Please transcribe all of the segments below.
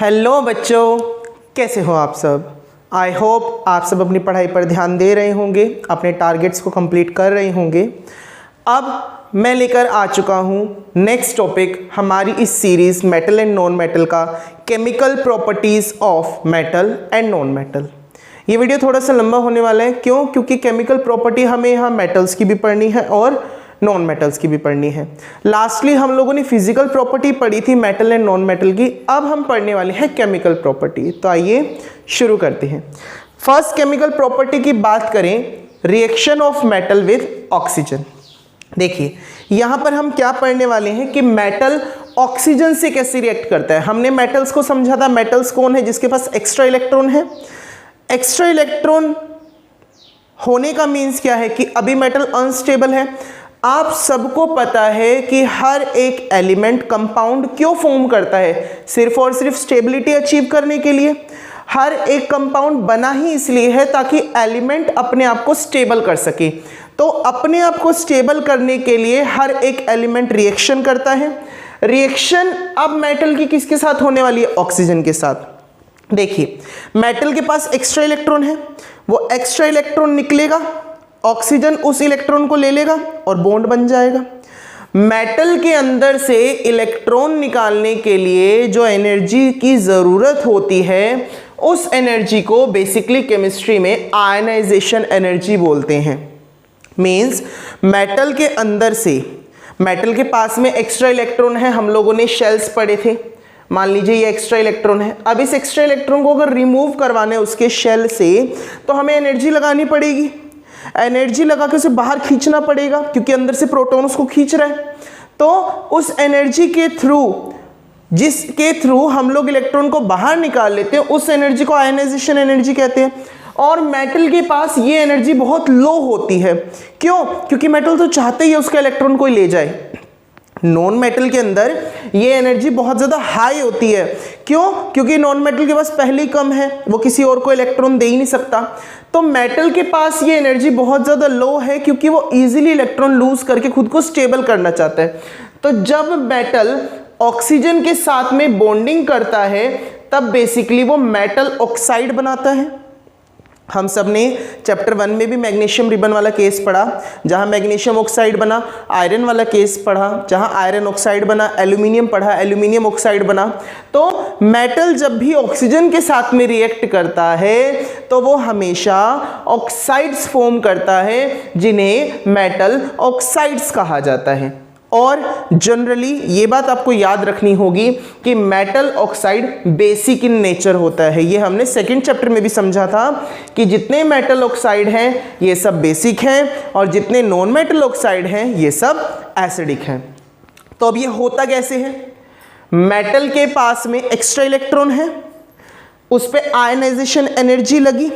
Hello बच्चों, कैसे हो आप सब। आई होप आप सब अपनी पढ़ाई पर ध्यान दे रहे होंगे, अपने टारगेट्स को कंप्लीट कर रहे होंगे। अब मैं लेकर आ चुका हूँ नेक्स्ट टॉपिक हमारी इस series metal and non metal का, chemical properties of metal and non metal. ये वीडियो थोड़ा सा लंबा होने वाला है, क्यों? क्योंकि केमिकल प्रॉपर्टी हमें यहाँ मेटल्स की भी पढ़नी है और नॉन मेटल्स की भी पढ़नी है। लास्टली हम लोगों ने फिजिकल प्रॉपर्टी पढ़ी थी मेटल एंड नॉन मेटल की, अब हम पढ़ने वाले हैं केमिकल प्रॉपर्टी। तो आइए शुरू करते हैं। फर्स्ट केमिकल प्रॉपर्टी की बात करें, reaction of metal with oxygen. देखिए यहाँ पर हम क्या पढ़ने वाले हैं कि मेटल ऑक्सीजन से कैसे रिएक्ट करता है। हमने मेटल्स को समझा था, मेटल्स कौन है? जिसके पास एक्स्ट्रा इलेक्ट्रॉन है। एक्स्ट्रा इलेक्ट्रॉन होने का मीन्स क्या है कि अभी मेटल अनस्टेबल है। आप सबको पता है कि हर एक एलिमेंट कंपाउंड क्यों फॉर्म करता है? सिर्फ और सिर्फ स्टेबिलिटी अचीव करने के लिए। हर एक कंपाउंड बना ही इसलिए है ताकि एलिमेंट अपने आप को स्टेबल कर सके। तो अपने आप को स्टेबल करने के लिए हर एक एलिमेंट रिएक्शन करता है। रिएक्शन अब मेटल की किसके साथ होने वाली है? ऑक्सीजन के साथ। देखिए मेटल के पास एक्स्ट्रा इलेक्ट्रॉन है, वो एक्स्ट्रा इलेक्ट्रॉन निकलेगा, ऑक्सीजन उस इलेक्ट्रॉन को ले लेगा और बॉन्ड बन जाएगा। मेटल के अंदर से इलेक्ट्रॉन निकालने के लिए जो एनर्जी की ज़रूरत होती है, उस एनर्जी को बेसिकली केमिस्ट्री में आयनाइजेशन एनर्जी बोलते हैं। मीन्स मेटल के अंदर से, मेटल के पास में एक्स्ट्रा इलेक्ट्रॉन है, हम लोगों ने शेल्स पढ़े थे। मान लीजिए ये एक्स्ट्रा इलेक्ट्रॉन है, अब इस एक्स्ट्रा इलेक्ट्रॉन को अगर रिमूव करवाने उसके शेल से तो हमें एनर्जी लगानी पड़ेगी। एनर्जी लगा के उसे बाहर खींचना पड़ेगा क्योंकि अंदर से प्रोटॉन उसको खींच रहा है। तो उस एनर्जी के थ्रू, जिसके थ्रू हम लोग इलेक्ट्रॉन को बाहर निकाल लेते हैं, उस एनर्जी को आयनाइजेशन एनर्जी कहते हैं। और मेटल के पास ये एनर्जी बहुत लो होती है। क्यों? क्योंकि मेटल तो चाहते ही है उसका इलेक्ट्रॉन कोई ले जाए। नॉन मेटल के अंदर ये एनर्जी बहुत ज़्यादा हाई होती है। क्यों? क्योंकि नॉन मेटल के पास पहले ही कम है, वो किसी और को इलेक्ट्रॉन दे ही नहीं सकता। तो मेटल के पास ये एनर्जी बहुत ज़्यादा लो है क्योंकि वो इजीली इलेक्ट्रॉन लूज करके खुद को स्टेबल करना चाहता है। तो जब मेटल ऑक्सीजन के साथ में बॉन्डिंग करता है तब बेसिकली वो मेटल ऑक्साइड बनाता है। हम सब ने चैप्टर 1 में भी मैग्नीशियम रिबन वाला केस पढ़ा, जहां मैग्नीशियम ऑक्साइड बना। आयरन वाला केस पढ़ा, जहां आयरन ऑक्साइड बना। एल्यूमिनियम पढ़ा, एल्यूमिनियम ऑक्साइड बना। तो मेटल जब भी ऑक्सीजन के साथ में रिएक्ट करता है तो वो हमेशा ऑक्साइड्स फॉर्म करता है, जिन्हें मेटल ऑक्साइड्स कहा जाता है। और जनरली ये बात आपको याद रखनी होगी कि metal oxide basic in nature होता है। ये हमने सेकंड चैप्टर में भी समझा था कि जितने मेटल ऑक्साइड हैं ये सब बेसिक हैं और जितने नॉन मेटल ऑक्साइड हैं ये सब एसिडिक हैं। तो अब ये होता कैसे है? मेटल के पास में एक्स्ट्रा इलेक्ट्रॉन है, उस पर आयनाइजेशन एनर्जी लगी,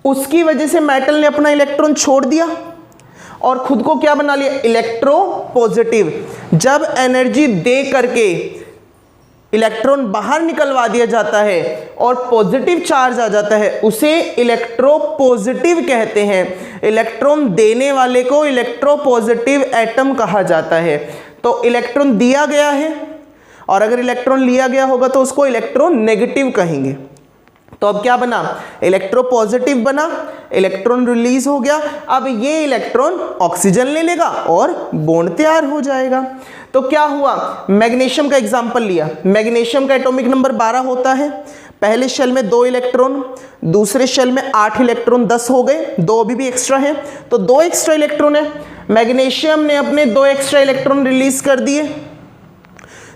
उसकी वजह से मेटल ने अपना इलेक्ट्रॉन छोड़ दिया और खुद को क्या बना लिया? Electro positive. जब एनर्जी दे करके इलेक्ट्रॉन बाहर निकलवा दिया जाता है और पॉजिटिव चार्ज आ जाता है, उसे इलेक्ट्रो पॉजिटिव कहते हैं। इलेक्ट्रॉन देने वाले को इलेक्ट्रो पॉजिटिव एटम कहा जाता है। तो इलेक्ट्रॉन दिया गया है और अगर इलेक्ट्रॉन लिया गया होगा तो उसको इलेक्ट्रॉन नेगेटिव कहेंगे। तो अब क्या बना? इलेक्ट्रो पॉजिटिव बना, इलेक्ट्रॉन रिलीज हो गया। अब ये इलेक्ट्रॉन ऑक्सीजन ले लेगा और बॉन्ड तैयार हो जाएगा। तो क्या हुआ? मैग्नीशियम का एग्जांपल लिया। मैग्नीशियम का एटॉमिक नंबर 12 होता है। पहले शेल में 2 इलेक्ट्रॉन, दूसरे शेल में 8 इलेक्ट्रॉन, 10 हो गए। 2 अभी भी एक्स्ट्रा है, तो 2 एक्स्ट्रा इलेक्ट्रॉन है। मैग्नीशियम ने अपने 2 एक्स्ट्रा इलेक्ट्रॉन रिलीज कर दिए।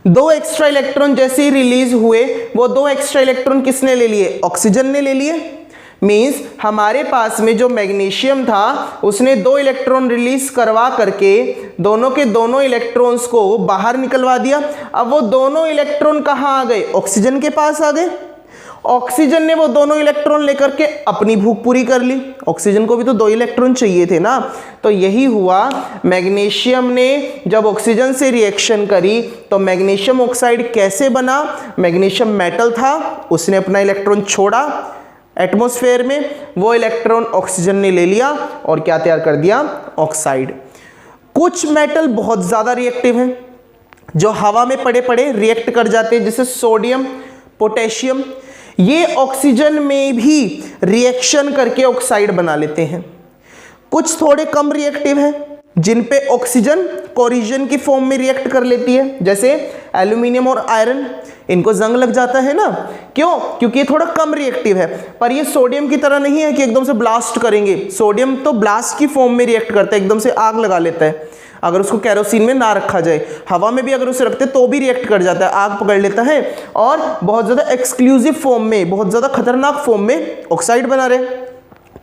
2 एक्स्ट्रा इलेक्ट्रॉन जैसे ही रिलीज हुए, वो 2 एक्स्ट्रा इलेक्ट्रॉन किसने ले लिए? ऑक्सीजन ने ले लिए। मीन्स हमारे पास में जो मैग्नीशियम था उसने 2 इलेक्ट्रॉन रिलीज करवा करके दोनों के दोनों इलेक्ट्रॉन्स को बाहर निकलवा दिया। अब वो दोनों इलेक्ट्रॉन कहाँ आ गए? ऑक्सीजन के पास आ गए। ऑक्सीजन ने वो दोनों इलेक्ट्रॉन लेकर के अपनी भूख पूरी कर ली। ऑक्सीजन को भी तो 2 इलेक्ट्रॉन चाहिए थे ना। तो यही हुआ, मैग्नीशियम ने जब ऑक्सीजन से रिएक्शन करी तो मैग्नीशियम ऑक्साइड कैसे बना? मैग्नीशियम मेटल था, उसने अपना इलेक्ट्रॉन छोड़ा एटमॉस्फेयर में, वो इलेक्ट्रॉन ऑक्सीजन ने ले लिया और क्या तैयार कर दिया? ऑक्साइड। कुछ मेटल बहुत ज़्यादा रिएक्टिव हैं जो हवा में पड़े पड़े रिएक्ट कर जाते हैं, जैसे सोडियम पोटेशियम, ये ऑक्सीजन में भी रिएक्शन करके ऑक्साइड बना लेते हैं। कुछ थोड़े कम रिएक्टिव हैं जिन पे ऑक्सीजन कोरिजन की फॉर्म में रिएक्ट कर लेती है, जैसे एल्यूमिनियम और आयरन, इनको जंग लग जाता है ना, क्यों? क्योंकि ये थोड़ा कम रिएक्टिव है। पर ये सोडियम की तरह नहीं है कि एकदम से ब्लास्ट करेंगे। सोडियम तो ब्लास्ट की फॉर्म में रिएक्ट करता है, एकदम से आग लगा लेता है। अगर उसको केरोसिन में ना रखा जाए, हवा में भी अगर उसे रखते तो भी रिएक्ट कर जाता है, आग पकड़ लेता है और बहुत ज़्यादा एक्सक्लूसिव फॉर्म में, बहुत ज़्यादा खतरनाक फॉर्म में ऑक्साइड बना रहे।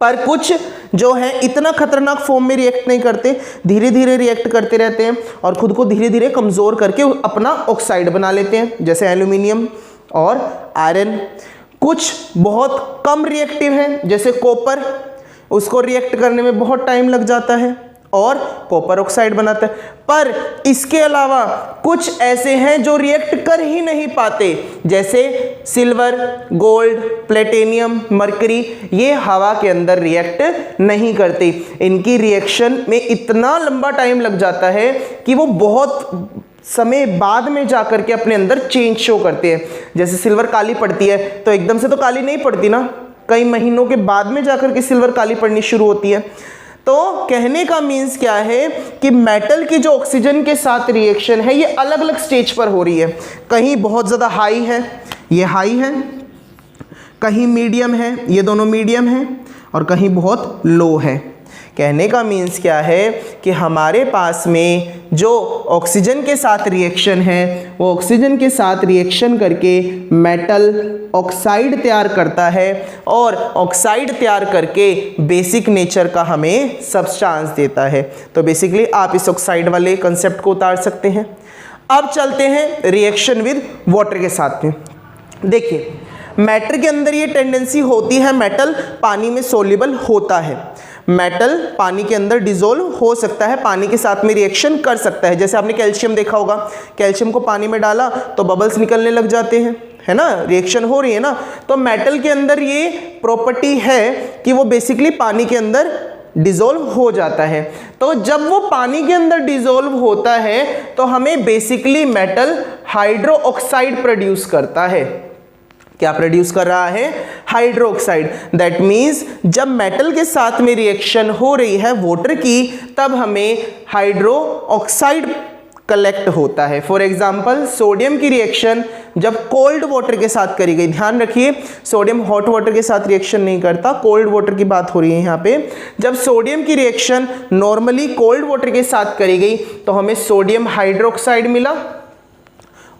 पर कुछ जो है इतना खतरनाक फॉर्म में रिएक्ट नहीं करते, धीरे धीरे रिएक्ट करते रहते हैं और खुद को धीरे धीरे कमज़ोर करके अपना ऑक्साइड बना लेते हैं, जैसे एल्यूमिनियम और आयरन। कुछ बहुत कम रिएक्टिव हैं, जैसे कॉपर, उसको रिएक्ट करने में बहुत टाइम लग जाता है और कॉपर ऑक्साइड बनाता है। पर इसके अलावा कुछ ऐसे हैं जो रिएक्ट कर ही नहीं पाते, जैसे सिल्वर, गोल्ड, प्लेटिनियम, मरकरी, ये हवा के अंदर रिएक्ट नहीं करते। इनकी रिएक्शन में इतना लंबा टाइम लग जाता है कि वो बहुत समय बाद में जाकर के अपने अंदर चेंज शो करते हैं। जैसे सिल्वर काली पड़ती है तो एकदम से तो काली नहीं पड़ती ना, कई महीनों के बाद में जाकर के सिल्वर काली पड़नी शुरू होती है। तो कहने का मीन्स क्या है कि मेटल की जो ऑक्सीजन के साथ रिएक्शन है ये अलग अलग स्टेज पर हो रही है। कहीं बहुत ज़्यादा हाई है, ये हाई है, कहीं मीडियम है, ये दोनों मीडियम है, और कहीं बहुत लो है। कहने का मीन्स क्या है कि हमारे पास में जो ऑक्सीजन के साथ रिएक्शन है वो ऑक्सीजन के साथ रिएक्शन करके मेटल ऑक्साइड तैयार करता है और ऑक्साइड तैयार करके बेसिक नेचर का हमें सब्सटेंस देता है। तो बेसिकली आप इस ऑक्साइड वाले कंसेप्ट को उतार सकते हैं। अब चलते हैं रिएक्शन विद वाटर के साथ में। देखिए, मैटर के अंदर ये टेंडेंसी होती है, मेटल पानी में सोल्यूबल होता है, मेटल पानी के अंदर डिसोल्व हो सकता है, पानी के साथ में रिएक्शन कर सकता है। जैसे आपने कैल्शियम देखा होगा, कैल्शियम को पानी में डाला तो बबल्स निकलने लग जाते हैं, है ना, रिएक्शन हो रही है ना। तो मेटल के अंदर ये प्रॉपर्टी है कि वो बेसिकली पानी के अंदर डिसोल्व हो जाता है। तो जब वो पानी के अंदर डिसोल्व होता है तो हमें basically metal hydro oxide produce करता है। क्या प्रोड्यूस कर रहा है? Hydro oxide. दैट मीन्स जब मेटल के साथ में रिएक्शन हो रही है वाटर की, तब हमें हाइड्रो ऑक्साइड कलेक्ट होता है। फॉर एग्जाम्पल, सोडियम की रिएक्शन जब कोल्ड वाटर के साथ करी गई, ध्यान रखिए सोडियम हॉट वाटर के साथ रिएक्शन नहीं करता, कोल्ड वाटर की बात हो रही है यहाँ पे। जब सोडियम की रिएक्शन नॉर्मली कोल्ड वाटर के साथ करी गई तो हमें सोडियम हाइड्रोक्साइड मिला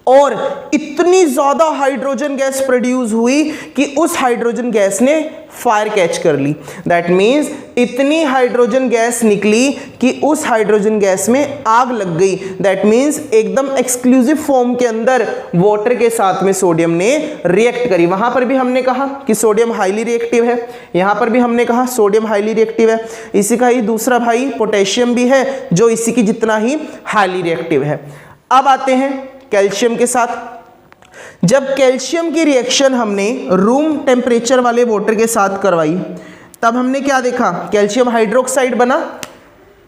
और इतनी ज़्यादा हाइड्रोजन गैस प्रोड्यूस हुई कि उस हाइड्रोजन गैस ने फायर कैच कर ली। दैट मीन्स इतनी हाइड्रोजन गैस निकली कि उस हाइड्रोजन गैस में आग लग गई। दैट मीन्स एकदम एक्सक्लूसिव फॉर्म के अंदर वाटर के साथ में सोडियम ने रिएक्ट करी। वहां पर भी हमने कहा कि सोडियम हाईली रिएक्टिव है, यहां पर भी हमने कहा सोडियम हाईली रिएक्टिव है। इसी का ही दूसरा भाई पोटेशियम भी है जो इसी की जितना ही हाईली रिएक्टिव है। अब आते हैं कैल्शियम के साथ। जब कैल्शियम की रिएक्शन हमने रूम टेम्परेचर वाले वाटर के साथ करवाई तब हमने क्या देखा? कैल्शियम हाइड्रोक्साइड बना,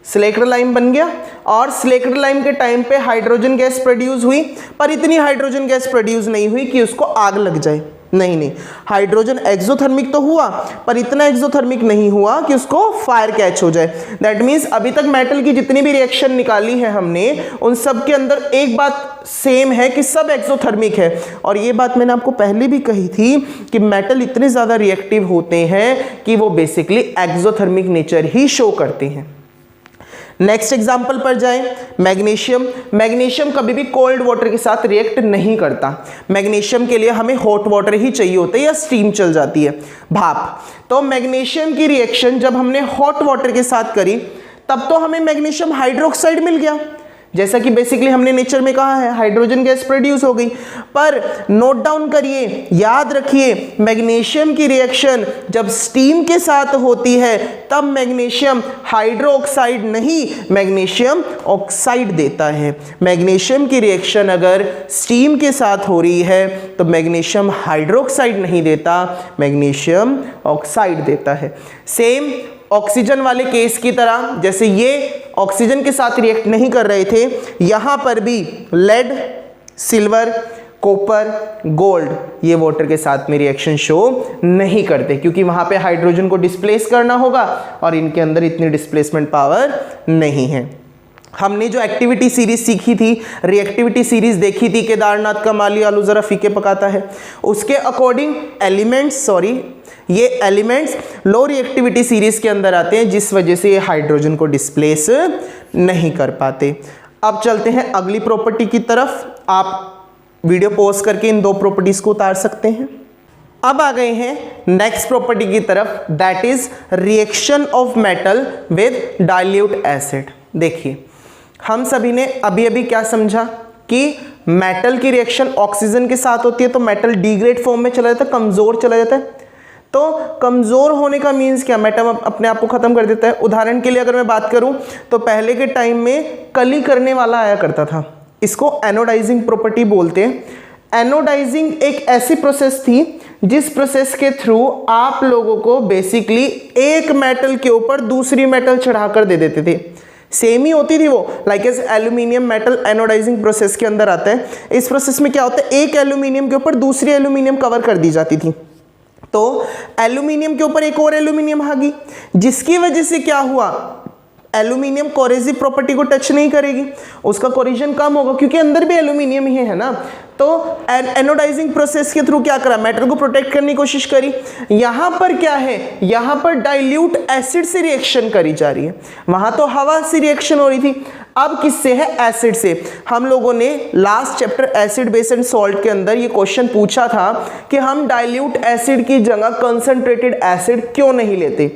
सिलेक्टर लाइम बन गया और सिलेक्टर लाइम के टाइम पे हाइड्रोजन गैस प्रोड्यूस हुई, पर इतनी हाइड्रोजन गैस प्रोड्यूस नहीं हुई कि उसको आग लग जाए। नहीं, हाइड्रोजन एक्सोथर्मिक तो हुआ पर इतना एक्सोथर्मिक नहीं हुआ कि उसको फायर कैच हो जाए। दैट मीन्स अभी तक मेटल की जितनी भी रिएक्शन निकाली है हमने, उन सब के अंदर एक बात सेम है कि सब एक्सोथर्मिक है। और ये बात मैंने आपको पहले भी कही थी कि मेटल इतने ज़्यादा रिएक्टिव होते हैं कि वो बेसिकली एक्सोथर्मिक नेचर ही शो करते हैं। नेक्स्ट एग्जाम्पल पर जाएं, मैग्नीशियम। मैग्नीशियम कभी भी कोल्ड वाटर के साथ रिएक्ट नहीं करता। मैग्नीशियम के लिए हमें हॉट वाटर ही चाहिए होता है या स्टीम चल जाती है, भाप। तो मैग्नीशियम की रिएक्शन जब हमने हॉट वाटर के साथ करी तब तो हमें मैग्नीशियम हाइड्रोक्साइड मिल गया, जैसा कि बेसिकली हमने नेचर में कहा है, हाइड्रोजन गैस प्रोड्यूस हो गई। पर नोट डाउन करिए, याद रखिए, मैग्नीशियम की रिएक्शन जब स्टीम के साथ होती है तब मैग्नीशियम हाइड्रो ऑक्साइड नहीं, मैग्नीशियम ऑक्साइड देता है। मैग्नीशियम की रिएक्शन अगर स्टीम के साथ हो रही है तो मैग्नीशियम हाइड्रोक्साइड नहीं देता, मैग्नीशियम ऑक्साइड देता है। सेम ऑक्सीजन वाले केस की तरह, जैसे ये ऑक्सीजन के साथ रिएक्ट नहीं कर रहे थे, यहाँ पर भी लेड, सिल्वर, कॉपर, गोल्ड, ये वाटर के साथ में रिएक्शन शो नहीं करते क्योंकि वहां पे हाइड्रोजन को डिस्प्लेस करना होगा और इनके अंदर इतनी डिस्प्लेसमेंट पावर नहीं है। हमने जो एक्टिविटी सीरीज सीखी थी, रिएक्टिविटी सीरीज देखी थी, केदारनाथ का माली आलू जरा फीके पकाता है, उसके अकॉर्डिंग ये एलिमेंट्स लो रिएक्टिविटी सीरीज के अंदर आते हैं, जिस वजह से ये हाइड्रोजन को डिस्प्लेस नहीं कर पाते। अब चलते हैं अगली प्रॉपर्टी की तरफ। आप वीडियो पॉज करके इन दो प्रॉपर्टीज को उतार सकते हैं। अब आ गए हैं नेक्स्ट प्रॉपर्टी की तरफ, that is reaction of metal with dilute acid. देखिए, हम सभी ने अभी अभी क्या समझा कि मेटल की रिएक्शन ऑक्सीजन के साथ होती है तो मेटल डिग्रेड फॉर्म में चला जाता है, कमजोर चला जाता है। तो कमजोर होने का मीन्स क्या, मेटल अपने आप को खत्म कर देता है। उदाहरण के लिए अगर मैं बात करूं तो पहले के टाइम में कली करने वाला आया करता था, इसको एनोडाइजिंग प्रॉपर्टी बोलते हैं। एनोडाइजिंग एक ऐसी प्रोसेस थी जिस प्रोसेस के थ्रू आप लोगों को बेसिकली एक मेटल के ऊपर दूसरी मेटल चढ़ाकर दे देते थे। सेम ही होती थी वो, like as aluminium metal anodizing process के अंदर आता है। इस प्रोसेस में क्या होता है, एक एल्यूमिनियम के ऊपर दूसरी एल्यूमिनियम कवर कर दी जाती थी, तो एल्यूमिनियम के ऊपर एक और एल्यूमिनियम आ गई, जिसकी वजह से क्या हुआ, एल्यूमिनियम कोरेसिव प्रॉपर्टी को टच नहीं करेगी, उसका कोरिजन कम होगा क्योंकि अंदर भी एल्यूमिनियम ही है ना। तो एनोडाइजिंग प्रोसेस के थ्रू क्या करा, मेटल को प्रोटेक्ट करने की कोशिश करी। यहां पर क्या है, यहां पर डाइल्यूट एसिड से रिएक्शन करी जा रही है, वहां तो हवा से रिएक्शन हो रही थी, अब किससे है, एसिड से। हम लोगों ने last chapter acid base and salt के अंदर ये क्वेश्चन पूछा था कि हम डाइल्यूट एसिड की जगह कंसंट्रेटेड एसिड क्यों नहीं लेते,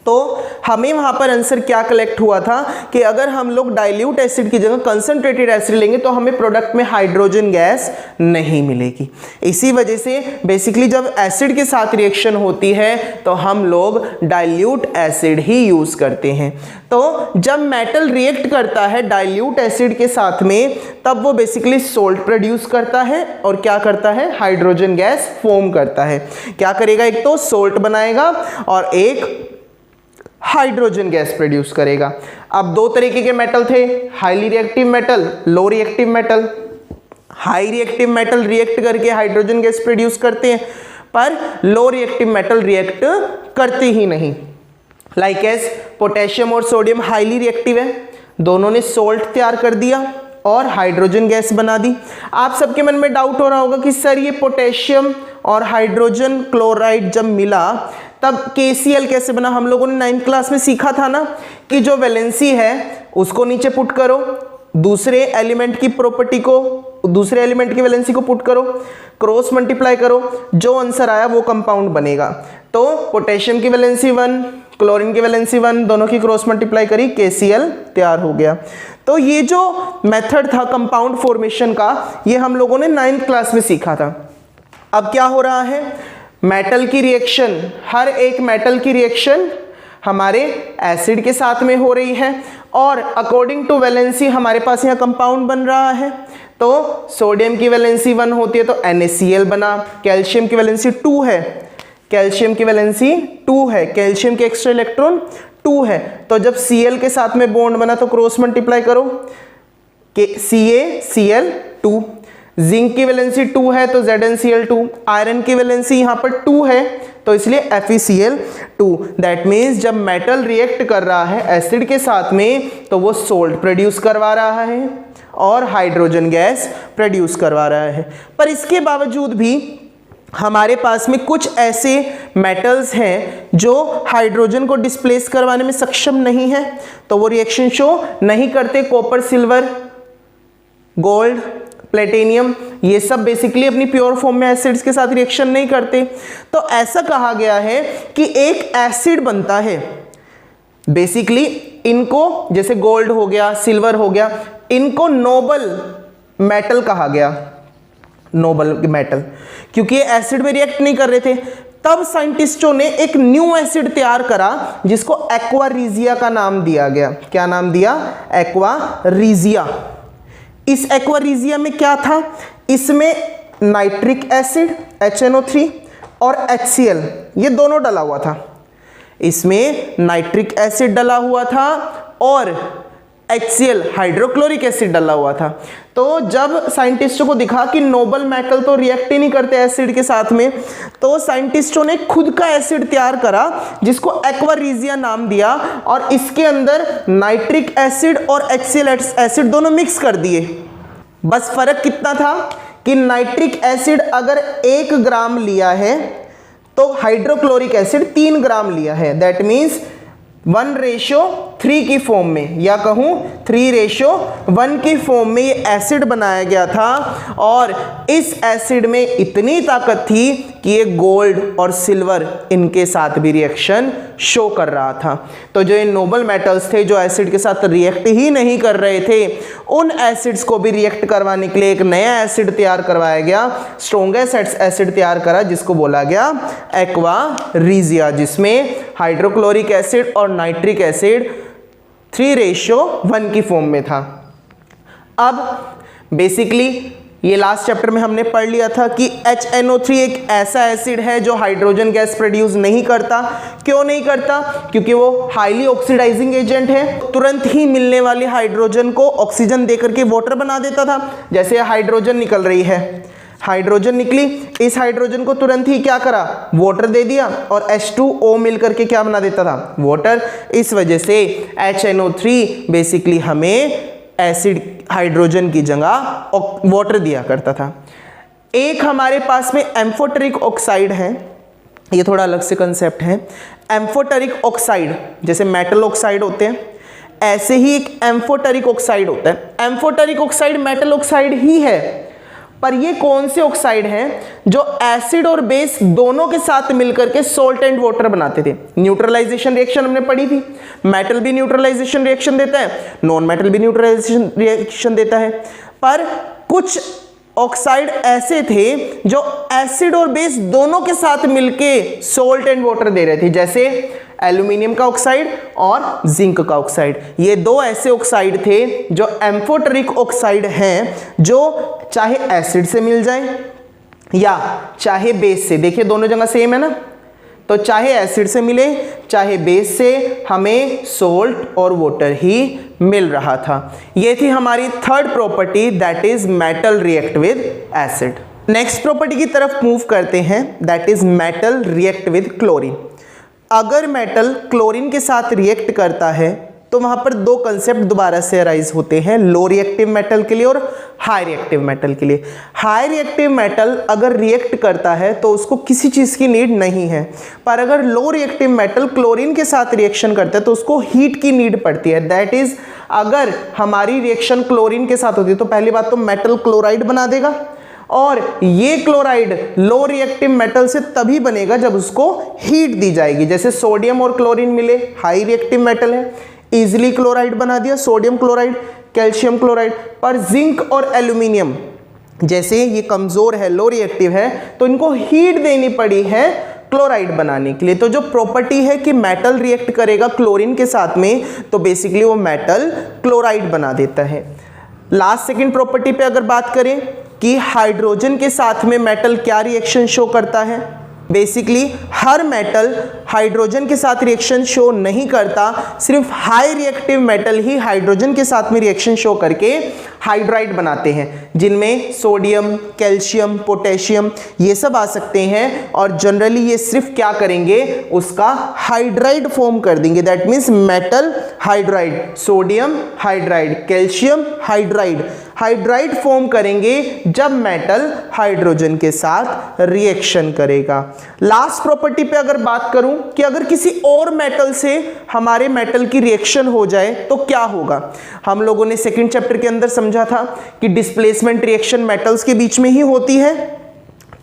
तो हमें वहां पर आंसर क्या कलेक्ट हुआ था कि अगर हम लोग डाइल्यूट एसिड की जगह कंसंट्रेटेड एसिड लेंगे तो हमें प्रोडक्ट में हाइड्रोजन गैस नहीं मिलेगी। इसी वजह से बेसिकली जब एसिड के साथ रिएक्शन होती है तो हम लोग डाइल्यूट एसिड ही यूज करते हैं। तो जब मेटल रिएक्ट करता है डाइल्यूट एसिड के साथ में, तब वो बेसिकली सोल्ट प्रोड्यूस करता है और क्या करता है, हाइड्रोजन गैस फॉर्म करता है। क्या करेगा, एक तो सोल्ट बनाएगा और एक हाइड्रोजन गैस प्रोड्यूस करेगा। अब दो तरीके के मेटल थे, highly reactive metal, low reactive metal. High reactive metal react करके हाइड्रोजन गैस प्रोड्यूस करते हैं, पर लो रिएक्टिव मेटल रिएक्ट करते ही नहीं। लाइक एज पोटेशियम और सोडियम हाईली रिएक्टिव है, दोनों ने सोल्ट तैयार कर दिया और हाइड्रोजन गैस बना दी। आप सबके मन में डाउट हो रहा होगा कि सर ये पोटेशियम और हाइड्रोजन क्लोराइड जब मिला तब KCl कैसे बना। हम लोगों ने 9th क्लास में सीखा था ना कि जो वैलेंसी है उसको नीचे पुट करो, दूसरे एलिमेंट की प्रॉपर्टी को, दूसरे एलिमेंट की वैलेंसी को पुट करो, क्रॉस मल्टीप्लाई करो, जो आंसर आया वो कंपाउंड बनेगा। तो पोटेशियम की वैलेंसी 1, क्लोरीन की वैलेंसी 1, दोनों की क्रॉस मल्टीप्लाई करी, KCl तैयार हो गया। तो ये जो मेथड था कंपाउंड फॉर्मेशन का, ये हम लोगों ने 9th क्लास में सीखा था। अब क्या हो रहा है, मेटल की रिएक्शन, हर एक मेटल की रिएक्शन हमारे एसिड के साथ में हो रही है और अकॉर्डिंग टू वैलेंसी हमारे पास यहाँ कंपाउंड बन रहा है। तो सोडियम की वैलेंसी 1 होती है तो NaCl बना, कैल्शियम की वैलेंसी 2 है, कैल्शियम की वैलेंसी 2 है, कैल्शियम के एक्स्ट्रा इलेक्ट्रॉन 2 है, तो जब Cl के साथ में बॉन्ड बना तो क्रॉस मल्टीप्लाई करो कि CaCl2। जिंक की वैलेंसी 2 है तो ZnCl2, आयरन की वैलेंसी यहाँ पर 2 है तो इसलिए FeCl2। दैट मीन्स जब मेटल रिएक्ट कर रहा है एसिड के साथ में तो वो सोल्ट प्रोड्यूस करवा रहा है और हाइड्रोजन गैस प्रोड्यूस करवा रहा है। पर इसके बावजूद भी हमारे पास में कुछ ऐसे मेटल्स हैं जो हाइड्रोजन को डिस्प्लेस करवाने में सक्षम नहीं है, तो वो रिएक्शन शो नहीं करते। कॉपर, सिल्वर, गोल्ड, प्लेटिनियम, ये सब बेसिकली अपनी प्योर फॉर्म में एसिड्स के साथ रिएक्शन नहीं करते। तो ऐसा कहा गया है कि एक एसिड बनता है, बेसिकली इनको, जैसे गोल्ड हो गया, सिल्वर हो गया, इनको नोबल मेटल कहा गया, नोबल मेटल, क्योंकि ये एसिड में रिएक्ट नहीं कर रहे थे। तब साइंटिस्टों ने एक न्यू एसिड तैयार करा जिसको एक्वारीजिया का नाम दिया गया। क्या नाम दिया? एक्वारीजिया। इस एक्वारीजिया में क्या था? इसमें नाइट्रिक एसिड HNO3 और HCl ये दोनों डला हुआ था। इसमें नाइट्रिक एसिड डला हुआ था और HCl हाइड्रोक्लोरिक एसिड डाला हुआ था। तो जब साइंटिस्टों को दिखा कि नोबल मेटल तो रिएक्ट ही नहीं करते एसिड के साथ में, तो साइंटिस्टों ने खुद का एसिड तैयार करा जिसको एक्वा रीजिया नाम दिया, और इसके अंदर नाइट्रिक एसिड और HCl एसिड दोनों मिक्स कर दिए। बस फर्क कितना था कि नाइट्रिक एसिड अगर 1 ग्राम लिया है तो हाइड्रोक्लोरिक एसिड 3 ग्राम लिया है। दैट मीन्स 1:3 की फॉर्म में, या कहूं 3:1 की फॉर्म में ये एसिड बनाया गया था, और इस एसिड में इतनी ताकत थी कि ये गोल्ड और सिल्वर इनके साथ भी रिएक्शन शो कर रहा था। तो जो ये नोबल मेटल्स थे जो एसिड के साथ रिएक्ट ही नहीं कर रहे थे, उन एसिड्स को भी रिएक्ट करवाने के लिए एक नया एसिड तैयार करवाया गया, स्ट्रॉन्गेस्ट एसिड तैयार करा जिसको बोला गया एक्वा रीजिया, जिसमें हाइड्रोक्लोरिक एसिड और नाइट्रिक एसिड 3:1 की फॉर्म में था। अब बेसिकली ये लास्ट चैप्टर में हमने पढ़ लिया था कि HNO3 एक ऐसा एसिड है जो हाइड्रोजन गैस प्रोड्यूस नहीं करता। क्यों नहीं करता? क्योंकि वो हाईली ऑक्सीडाइजिंग एजेंट है, तुरंत ही मिलने वाली हाइड्रोजन को ऑक्सीजन देकर के वाटर बना देता था। जैसे हाइड्रोजन निकल रही है, हाइड्रोजन निकली, इस हाइड्रोजन को तुरंत ही क्या करा, वाटर दे दिया, और H2O मिलकर के क्या बना देता था, वाटर। इस वजह से HNO3 बेसिकली हमें एसिड हाइड्रोजन की जगह वाटर दिया करता था। एक हमारे पास में एम्फोटेरिक ऑक्साइड है, ये थोड़ा अलग से कंसेप्ट है। एम्फोटेरिक ऑक्साइड जैसे मेटल ऑक्साइड होते हैं, ऐसे ही एक एम्फोटेरिक ऑक्साइड होता है। एम्फोटेरिक ऑक्साइड मेटल ऑक्साइड ही है, पर ये कौन से ऑक्साइड हैं जो एसिड और बेस दोनों के साथ मिलकर के सोल्ट एंड वाटर बनाते थे। न्यूट्रलाइजेशन रिएक्शन हमने पढ़ी थी, मेटल भी न्यूट्रलाइजेशन रिएक्शन देता है, नॉन मेटल भी न्यूट्रलाइजेशन रिएक्शन देता है। पर कुछ ऑक्साइड ऐसे थे जो एसिड और बेस दोनों के साथ मिलके सोल्ट एंड वाटर दे रहे थे, जैसे एल्यूमिनियम का ऑक्साइड और जिंक का ऑक्साइड। ये दो ऐसे ऑक्साइड थे जो एम्फोटेरिक ऑक्साइड हैं, जो चाहे एसिड से मिल जाए या चाहे बेस से। देखिए दोनों जगह सेम है ना, तो चाहे एसिड से मिले चाहे बेस से, हमें सोल्ट और वाटर ही मिल रहा था। ये थी हमारी third property, that is metal react with acid. Next property की तरफ मूव करते हैं, that is metal react with chlorine. अगर मेटल क्लोरीन के साथ रिएक्ट करता है तो वहां पर दो कंसेप्ट दोबारा से अराइज होते हैं, लो रिएक्टिव मेटल के लिए और हाई रिएक्टिव मेटल के लिए। हाई रिएक्टिव मेटल अगर रिएक्ट करता है तो उसको किसी चीज की नीड नहीं है, पर अगर लो रिएक्टिव मेटल क्लोरीन के साथ रिएक्शन करता है तो उसको हीट की नीड पड़ती है। दैट इज अगर हमारी रिएक्शन क्लोरीन के साथ होती है तो पहली बात तो मेटल क्लोराइड बना देगा, और ये क्लोराइड लो रिएक्टिव मेटल से तभी बनेगा जब उसको हीट दी जाएगी। जैसे सोडियम और क्लोरीन मिले, हाई रिएक्टिव मेटल है, इजिली क्लोराइड बना दिया, सोडियम क्लोराइड, कैल्शियम क्लोराइड। पर जिंक और एल्यूमिनियम जैसे ये कमजोर है, लो रिएक्टिव है, तो इनको हीट देनी पड़ी है क्लोराइड बनाने के लिए। तो जो प्रॉपर्टी है कि मेटल रिएक्ट करेगा क्लोरीन के साथ में, तो बेसिकली वो मेटल क्लोराइड बना देता है। लास्ट सेकंड प्रॉपर्टी पे अगर बात करें कि हाइड्रोजन के साथ में मेटल क्या रिएक्शन शो करता है, बेसिकली हर मेटल हाइड्रोजन के साथ रिएक्शन शो नहीं करता, सिर्फ हाई रिएक्टिव मेटल ही हाइड्रोजन के साथ में रिएक्शन शो करके हाइड्राइड बनाते हैं, जिनमें सोडियम, कैल्शियम, पोटेशियम ये सब आ सकते हैं। और जनरली ये सिर्फ क्या करेंगे, उसका हाइड्राइड फॉर्म कर देंगे। That means metal hydride, sodium hydride, calcium hydride, hydride form करेंगे जब मेटल हाइड्रोजन के साथ रिएक्शन करेगा। लास्ट प्रॉपर्टी पे अगर बात करूं कि अगर किसी और मेटल से हमारे मेटल की रिएक्शन हो जाए तो क्या होगा, हम लोगों ने सेकंड चैप्टर के अंदर समझा था कि डिस्प्लेसमेंट रिएक्शन मेटल्स के बीच में ही होती है।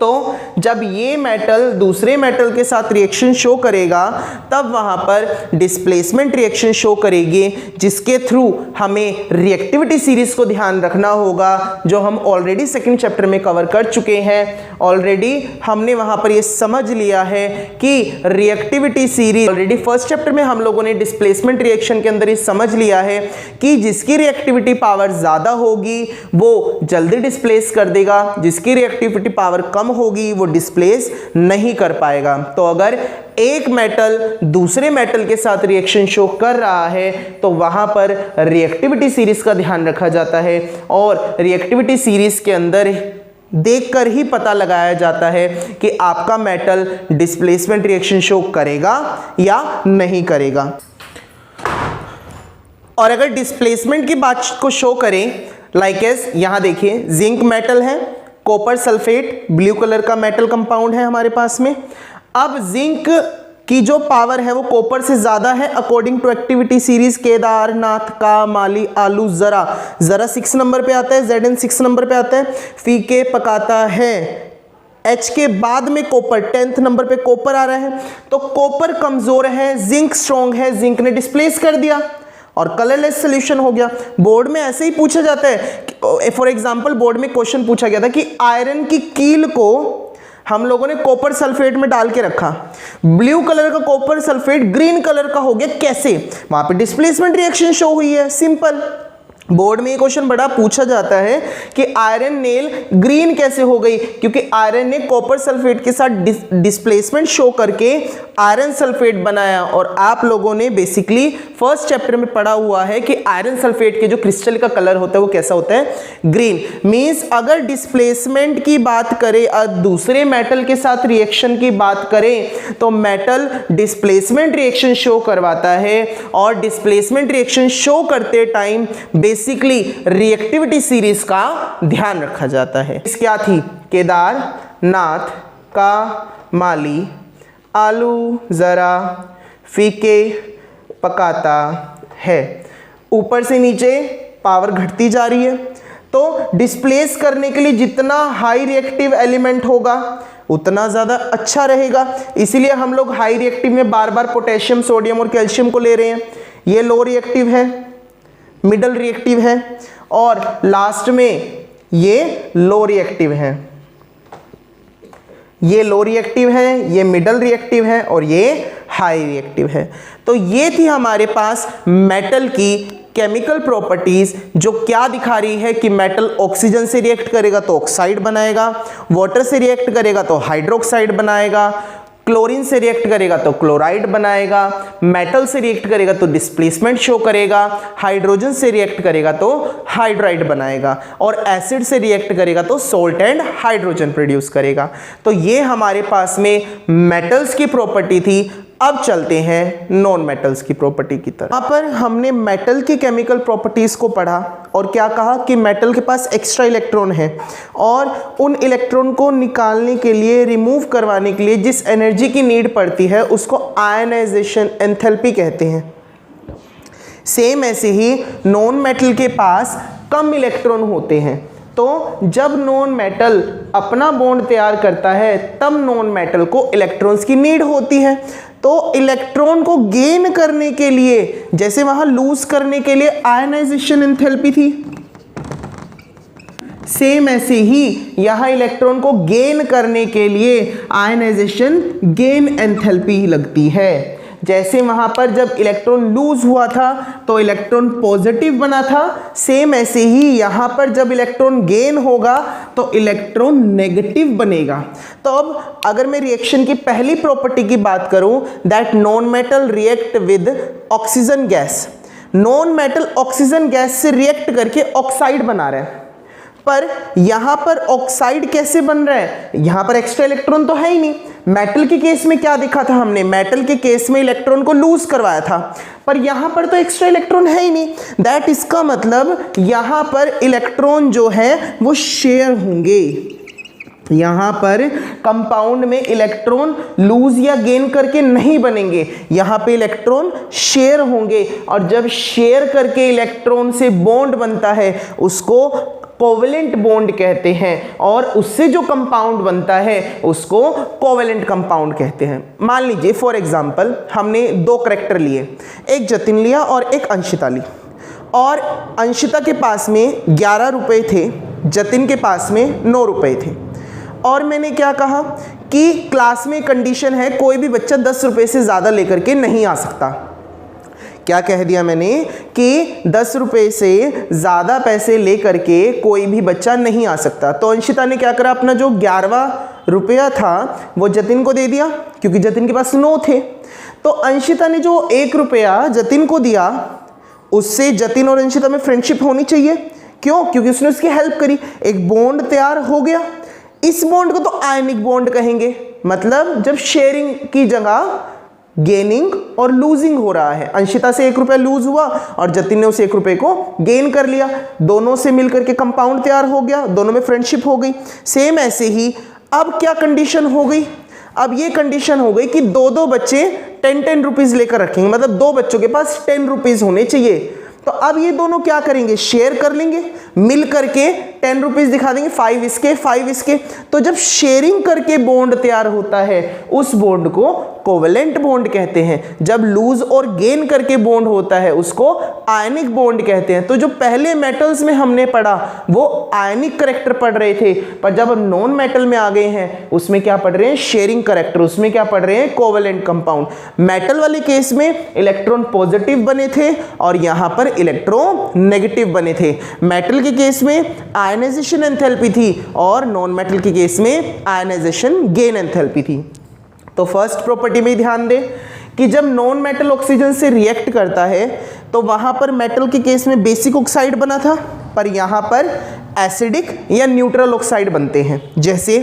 तो जब ये मेटल दूसरे मेटल के साथ रिएक्शन शो करेगा तब वहां पर डिस्प्लेसमेंट रिएक्शन शो करेगी, जिसके थ्रू हमें रिएक्टिविटी सीरीज को ध्यान रखना होगा, जो हम ऑलरेडी सेकंड चैप्टर में कवर कर चुके हैं। ऑलरेडी हमने वहां पर ये समझ लिया है कि reactivity series, already first chapter में हम लोगों ने डिस्प्लेसमेंट रिएक्शन के अंदर ये समझ लिया है कि जिसकी रिएक्टिविटी पावर ज्यादा होगी वो जल्दी डिस्प्लेस कर देगा, जिसकी रिएक्टिविटी पावर कम होगी वो डिस्प्लेस नहीं कर पाएगा। तो अगर एक मेटल दूसरे मेटल के साथ रिएक्शन शो कर रहा है तो वहां पर रिएक्टिविटी सीरीज का ध्यान रखा जाता है, और रिएक्टिविटी सीरीज के अंदर देखकर ही पता लगाया जाता है कि आपका मेटल डिस्प्लेसमेंट रिएक्शन शो करेगा या नहीं करेगा। और अगर डिस्प्लेसमेंट की बात को शो करें, लाइक एस यहां देखिए जिंक मेटल है, कॉपर सल्फेट ब्लू कलर का मेटल कंपाउंड है हमारे पास में। अब जिंक की जो पावर है वो कॉपर से ज्यादा है according to activity series. Kedarnath का माली आलू जरा 6 नंबर पे आता है, Zn 6 नंबर पे आता है, फीके पकाता है, H के बाद में कॉपर 10th नंबर पे कॉपर आ रहा है। तो कॉपर कमजोर है, जिंक स्ट्रॉन्ग है, जिंक ने डिस्प्लेस कर दिया और कलरलेस सोल्यूशन हो गया। बोर्ड में ऐसे ही पूछा जाता है, फॉर एग्जांपल बोर्ड में क्वेश्चन पूछा गया था कि आयरन की कील को हम लोगों ने कॉपर सल्फेट में डाल के रखा, ब्लू कलर का कॉपर सल्फेट ग्रीन कलर का हो गया, कैसे? वहां पे डिस्प्लेसमेंट रिएक्शन शो हुई है, सिंपल। बोर्ड में ये क्वेश्चन बड़ा पूछा जाता है कि आयरन नेल ग्रीन कैसे हो गई, क्योंकि आयरन ने कॉपर सल्फेट के साथ डिस्प्लेसमेंट शो करके आयरन सल्फेट बनाया। और आप लोगों ने बेसिकली फर्स्ट चैप्टर में पढ़ा हुआ है कि आयरन सल्फेट के जो क्रिस्टल का कलर होता है वो कैसा होता है, ग्रीन। मींस अगर डिस्प्लेसमेंट की बात करें और दूसरे मेटल के साथ रिएक्शन की बात करें तो मेटल डिस्प्लेसमेंट रिएक्शन शो करवाता है, और डिस्प्लेसमेंट रिएक्शन शो करते टाइम बेसिकली रिएक्टिविटी सीरीज का ध्यान रखा जाता है। क्या थी? केदारनाथ का माली आलू जरा फीके पकाता है। ऊपर से नीचे पावर घटती जा रही है, तो डिस्प्लेस करने के लिए जितना हाई रिएक्टिव एलिमेंट होगा उतना ज़्यादा अच्छा रहेगा। इसीलिए हम लोग हाई रिएक्टिव में बार बार पोटेशियम, सोडियम और कैल्शियम को ले रहे हैं। ये लो रिएक्टिव है, मिडल रिएक्टिव है, और लास्ट में ये लो रिएक्टिव है। ये लो रिएक्टिव है, ये मिडल रिएक्टिव है, और ये हाई रिएक्टिव है। तो ये थी हमारे पास मेटल की केमिकल प्रॉपर्टीज, जो क्या दिखा रही है कि मेटल ऑक्सीजन से रिएक्ट करेगा तो ऑक्साइड बनाएगा, वाटर से रिएक्ट करेगा तो हाइड्रोक्साइड बनाएगा, क्लोरीन से रिएक्ट करेगा तो क्लोराइड बनाएगा, मेटल से रिएक्ट करेगा तो डिस्प्लेसमेंट शो करेगा, हाइड्रोजन से रिएक्ट करेगा तो हाइड्राइड बनाएगा, और एसिड से रिएक्ट करेगा तो सोल्ट एंड हाइड्रोजन प्रोड्यूस करेगा। तो ये हमारे पास में मेटल्स की प्रॉपर्टी थी। अब चलते हैं नॉन मेटल्स की प्रॉपर्टी की तरफ। यहाँ पर हमने मेटल की केमिकल प्रॉपर्टीज को पढ़ा और क्या कहा कि मेटल के पास एक्स्ट्रा इलेक्ट्रॉन है, और उन इलेक्ट्रॉन को निकालने के लिए, रिमूव करवाने के लिए जिस एनर्जी की नीड पड़ती है उसको आयनाइजेशन एंथैल्पी कहते हैं। सेम ऐसे ही नॉन मेटल के पास कम इलेक्ट्रॉन होते हैं, तो जब नॉन मेटल अपना बॉन्ड तैयार करता है तब नॉन मेटल को इलेक्ट्रॉन्स की नीड होती है। तो इलेक्ट्रॉन को गेन करने के लिए, जैसे वहां लूज करने के लिए आयनाइजेशन एंथैल्पी थी, सेम ऐसे ही यहां इलेक्ट्रॉन को गेन करने के लिए आयनाइजेशन गेन एंथैल्पी लगती है। जैसे वहां पर जब इलेक्ट्रॉन लूज हुआ था तो इलेक्ट्रॉन पॉजिटिव बना था, सेम ऐसे ही यहां पर जब इलेक्ट्रॉन गेन होगा तो इलेक्ट्रॉन नेगेटिव बनेगा। तो अब अगर मैं रिएक्शन की पहली प्रॉपर्टी की बात करूं, that non metal react with oxygen gas. Non metal oxygen gas से रिएक्ट करके ऑक्साइड बना रहा है, पर यहां पर ऑक्साइड कैसे बन रहा है? यहां पर एक्स्ट्रा इलेक्ट्रॉन तो है ही नहीं। मेटल के केस में क्या देखा था हमने? मेटल के केस में इलेक्ट्रॉन को लूज करवाया था, पर यहां पर तो एक्स्ट्रा इलेक्ट्रॉन है ही नहीं। दैट इसका मतलब यहां पर इलेक्ट्रॉन जो है वो शेयर होंगे। यहां पर कंपाउंड में इलेक्ट्रॉन लूज या गेन करके नहीं बनेंगे, यहां पे इलेक्ट्रॉन शेयर होंगे, और जब शेयर करके इलेक्ट्रॉन से बॉन्ड बनता है उसको कोवेलेंट बॉन्ड कहते हैं, और उससे जो कंपाउंड बनता है उसको कोवेलेंट कंपाउंड कहते हैं। मान लीजिए फॉर एग्जांपल हमने दो करैक्टर लिए, एक जतिन लिया और एक अंशिता ली, और अंशिता के पास में 11 रुपए थे, जतिन के पास में 9 रुपए थे, और मैंने क्या कहा कि क्लास में कंडीशन है कोई भी बच्चा 10 रुपए से ज़्यादा लेकर के नहीं आ सकता। क्या कह दिया मैंने कि 10 रुपए से ज़्यादा पैसे लेकर के कोई भी बच्चा नहीं आ सकता। तो अंशिता ने क्या करा, अपना जो 11वां रुपया था वो जतिन को दे दिया क्योंकि जतिन के पास 9 थे। तो अंशिता ने जो 1 रुपया जतिन को दिया, उससे जतिन और अंशिता में फ्रेंडशिप होनी चाहिए। क्यों? क्योंकि उसने उसकी हेल्प करी, एक बॉन्ड तैयार हो गया। इस बॉन्ड को तो आयनिक बॉन्ड कहेंगे, मतलब जब शेयरिंग की जगह गेनिंग और लूजिंग हो रहा है। अंशिता से 1 रुपया लूज हुआ और जतिन ने उस 1 रुपये को गेन कर लिया, दोनों से मिलकर के कंपाउंड तैयार हो गया, दोनों में फ्रेंडशिप हो गई। सेम ऐसे ही अब क्या कंडीशन हो गई? अब ये कंडीशन हो गई कि दो बच्चे 10-10 रुपीज़ लेकर रखेंगे, मतलब 2 बच्चों के पास 10 रुपीज़ होने चाहिए। तो अब ये दोनों क्या करेंगे? शेयर कर लेंगे, मिल करके 10 रुपीज़ दिखा देंगे, 5 इसके 5 इसके। तो जब शेयरिंग करके बॉन्ड तैयार होता है उस बॉन्ड को कोवेलेंट बॉन्ड कहते हैं। जब लूज और गेन करके बॉन्ड होता है उसको आयनिक बॉन्ड कहते हैं। तो जो पहले मेटल्स में हमने पढ़ा वो आयनिक करैक्टर पढ़ रहे थे, पर जब हम नॉन मेटल में आ गए हैं उसमें क्या पढ़ रहे हैं? शेयरिंग करैक्टर, उसमें क्या पढ़ रहे हैं? Covalent compound. मेटल वाले केस में इलेक्ट्रॉन पॉजिटिव बने थे और यहां पर इलेक्ट्रॉन नेगेटिव बने थे। मेटल के केस में आयनाइजेशन एंथैल्पी थी और नॉन मेटल के केस में आयनाइजेशन गेन एंथैल्पी थी। तो फर्स्ट प्रॉपर्टी में ध्यान दें कि जब नॉन मेटल ऑक्सीजन से रिएक्ट करता है तो वहां पर मेटल के केस में बेसिक ऑक्साइड बना था, पर यहां पर एसिडिक या न्यूट्रल ऑक्साइड बनते हैं। जैसे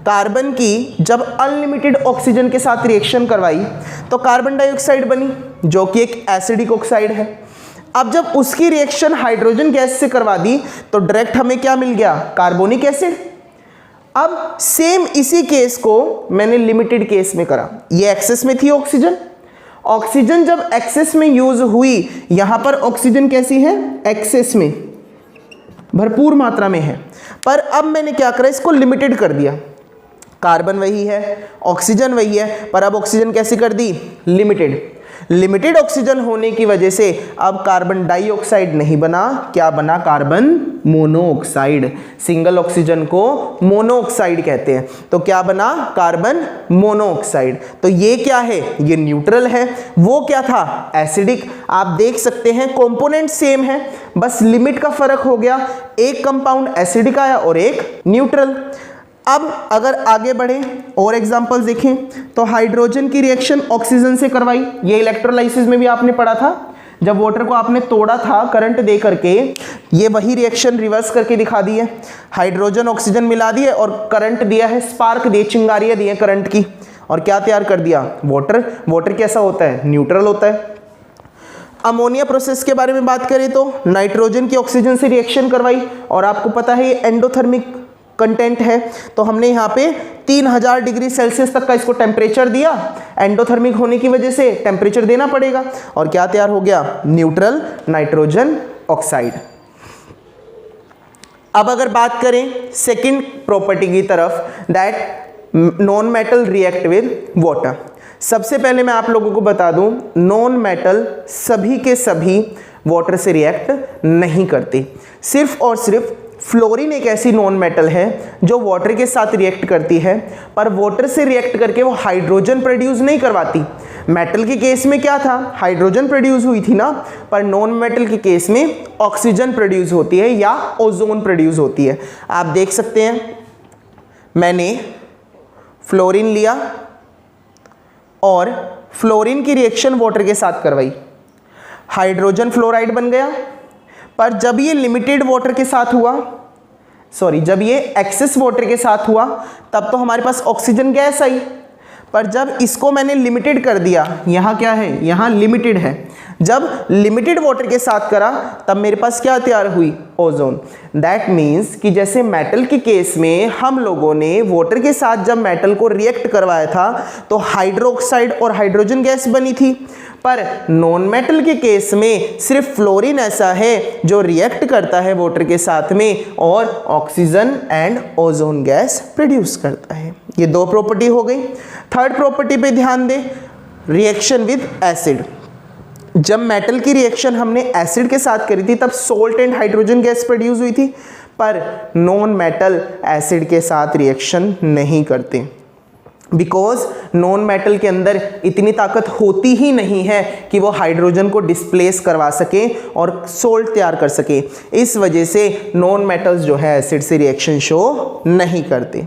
कार्बन की जब अनलिमिटेड ऑक्सीजन के साथ रिएक्शन करवाई तो कार्बन डाइऑक्साइड बनी जो कि एक एसिडिक ऑक्साइड है। अब जब उसकी रिएक्शन हाइड्रोजन गैस से करवा दी तो डायरेक्ट हमें क्या मिल गया? Carbonic acid. अब सेम इसी केस को मैंने लिमिटेड केस में करा। ये एक्सेस में थी ऑक्सीजन, ऑक्सीजन जब एक्सेस में यूज हुई, यहां पर ऑक्सीजन कैसी है? एक्सेस में, भरपूर मात्रा में है। पर अब मैंने क्या करा? इसको लिमिटेड कर दिया। कार्बन वही है, ऑक्सीजन वही है, पर अब ऑक्सीजन कैसे कर दी? लिमिटेड। लिमिटेड ऑक्सीजन होने की वजह से अब कार्बन डाइऑक्साइड नहीं बना, क्या बना? Carbon monoxide. सिंगल ऑक्सीजन को मोनोऑक्साइड कहते हैं। तो क्या बना? Carbon monoxide. तो ये क्या है? ये न्यूट्रल है। वो क्या था? एसिडिक। आप देख सकते हैं कंपोनेंट सेम है, बस लिमिट का फर्क हो गया। एक कंपाउंड एसिडिक आया और एक न्यूट्रल। अब अगर आगे बढ़े और एग्जांपल्स देखें तो हाइड्रोजन की रिएक्शन ऑक्सीजन से करवाई, ये इलेक्ट्रोलाइसिस में भी आपने पढ़ा था। जब वाटर को आपने तोड़ा था करंट दे करके, ये वही रिएक्शन रिवर्स करके दिखा दी है। हाइड्रोजन ऑक्सीजन मिला दिए और करंट दिया है, स्पार्क दिए, चिंगारियां दी है करंट की, और क्या तैयार कर दिया? वाटर। वाटर कैसा होता है? न्यूट्रल होता है। अमोनिया प्रोसेस के बारे में बात करें तो नाइट्रोजन की ऑक्सीजन से रिएक्शन करवाई और आपको पता है ये एंडोथर्मिक कंटेंट है, तो हमने यहाँ पे 3000 डिग्री सेल्सियस तक का इसको टेम्परेचर दिया। एंडोथर्मिक होने की वजह से टेम्परेचर देना पड़ेगा और क्या तैयार हो गया? Neutral nitrogen oxide. अब अगर बात करें सेकंड प्रॉपर्टी की तरफ, that non metal react with water. सबसे पहले मैं आप लोगों को बता दूं, नॉन मेटल सभी के सभी वाटर से रिएक्ट नहीं करते। सिर्फ और सिर्फ फ्लोरीन एक ऐसी नॉन मेटल है जो वाटर के साथ रिएक्ट करती है, पर वाटर से रिएक्ट करके वो हाइड्रोजन प्रोड्यूस नहीं करवाती। मेटल के केस में क्या था? हाइड्रोजन प्रोड्यूस हुई थी ना, पर नॉन मेटल के केस में ऑक्सीजन प्रोड्यूस होती है या ओजोन प्रोड्यूस होती है। आप देख सकते हैं मैंने फ्लोरीन लिया और फ्लोरीन की रिएक्शन वाटर के साथ करवाई, हाइड्रोजन फ्लोराइड बन गया। पर जब ये लिमिटेड वाटर के साथ हुआ, जब ये एक्सेस वाटर के साथ हुआ तब तो हमारे पास ऑक्सीजन गैस आई, पर जब इसको मैंने लिमिटेड कर दिया, यहाँ क्या है? यहाँ लिमिटेड है। जब लिमिटेड वाटर के साथ करा तब मेरे पास क्या तैयार हुई? ओजोन। दैट मीन्स कि जैसे मेटल के केस में हम लोगों ने वाटर के साथ जब मेटल को रिएक्ट करवाया था तो हाइड्रोक्साइड और हाइड्रोजन गैस बनी थी, पर नॉन मेटल के केस में सिर्फ फ्लोरीन ऐसा है जो रिएक्ट करता है वाटर के साथ में और oxygen and ozone gas produce करता है। ये दो प्रॉपर्टी हो गई। थर्ड प्रॉपर्टी पे ध्यान दें, रिएक्शन विद एसिड। जब मेटल की रिएक्शन हमने एसिड के साथ करी थी तब salt and hydrogen gas produce हुई थी, पर नॉन मेटल एसिड के साथ रिएक्शन नहीं करते, बिकॉज नॉन मेटल के अंदर इतनी ताकत होती ही नहीं है कि वो हाइड्रोजन को डिस्प्लेस करवा सके और सोल्ट तैयार कर सके। इस वजह से नॉन मेटल्स जो है एसिड से रिएक्शन शो नहीं करते।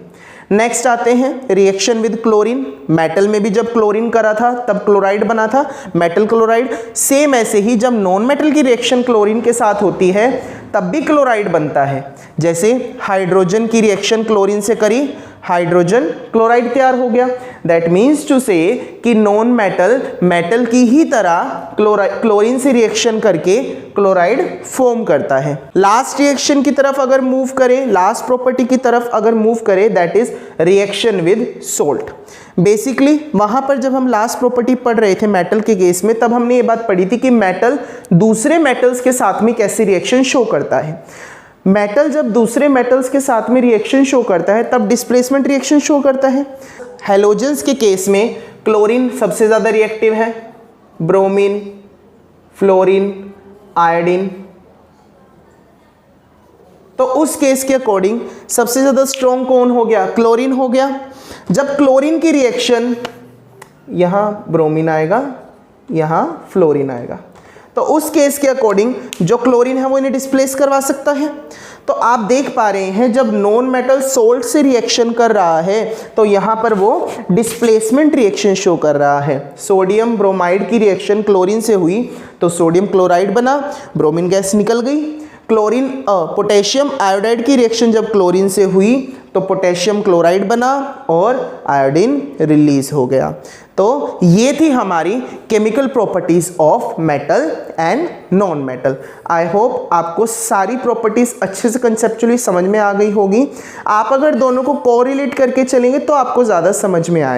नेक्स्ट आते हैं रिएक्शन विद क्लोरीन। मेटल में भी जब क्लोरीन करा था तब क्लोराइड बना था, मेटल क्लोराइड। सेम ऐसे ही जब नॉन मेटल की रिएक्शन क्लोरीन के साथ होती है तब भी क्लोराइड बनता है। जैसे हाइड्रोजन की रिएक्शन क्लोरीन से करी, हाइड्रोजन क्लोराइड तैयार हो गया। दैट मीन्स टू से कि नॉन मेटल मेटल की ही तरह क्लोरीन से रिएक्शन करके क्लोराइड फॉर्म करता है। लास्ट रिएक्शन की तरफ अगर मूव करें, लास्ट प्रॉपर्टी की तरफ अगर मूव करें, that is reaction with salt. Basically वहां पर जब हम लास्ट प्रॉपर्टी पढ़ रहे थे मेटल के केस में, तब हमने ये बात पढ़ी थी कि मेटल दूसरे मेटल्स के साथ में कैसे रिएक्शन शो करता है। मेटल जब दूसरे मेटल्स के साथ में रिएक्शन शो करता है तब डिस्प्लेसमेंट रिएक्शन शो करता है। हैलोजेंस के केस में क्लोरीन सबसे ज़्यादा रिएक्टिव है, ब्रोमीन, फ्लोरीन, आयोडीन। तो उस केस के अकॉर्डिंग सबसे ज़्यादा स्ट्रॉन्ग कौन हो गया? क्लोरीन हो गया। जब क्लोरीन की रिएक्शन, यहाँ ब्रोमीन आएगा, यहाँ फ्लोरीन आएगा, तो उस केस के अकॉर्डिंग जो क्लोरीन है वो इन्हें डिस्प्लेस करवा सकता है। तो आप देख पा रहे हैं जब नॉन मेटल सोल्ट से रिएक्शन कर रहा है तो यहाँ पर वो डिस्प्लेसमेंट रिएक्शन शो कर रहा है। सोडियम ब्रोमाइड की रिएक्शन क्लोरीन से हुई तो सोडियम क्लोराइड बना, ब्रोमीन गैस निकल गई। पोटेशियम आयोडाइड की रिएक्शन जब क्लोरीन से हुई तो पोटेशियम क्लोराइड बना और आयोडीन रिलीज हो गया। तो ये थी हमारी chemical properties of metal and non metal. I hope आपको सारी प्रॉपर्टीज अच्छे से कंसेप्चुअली समझ में आ गई होगी। आप अगर दोनों को कोरिलेट करके चलेंगे तो आपको ज़्यादा समझ में आएगा।